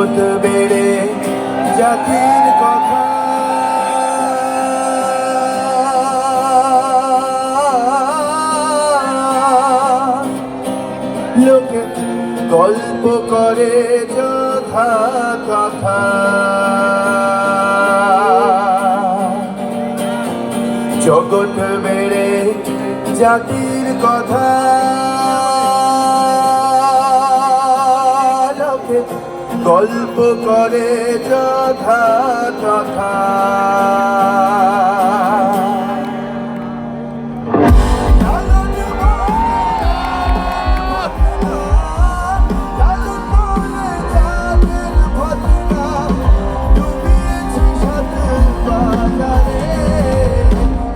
জগৎ বেড়ে জাতির কথা লোকে গল্প করে যথা কথা জগৎ বেড়ে জাতির কথা লোকে গল্প করে যথা কথা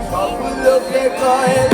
সব লোকে কয়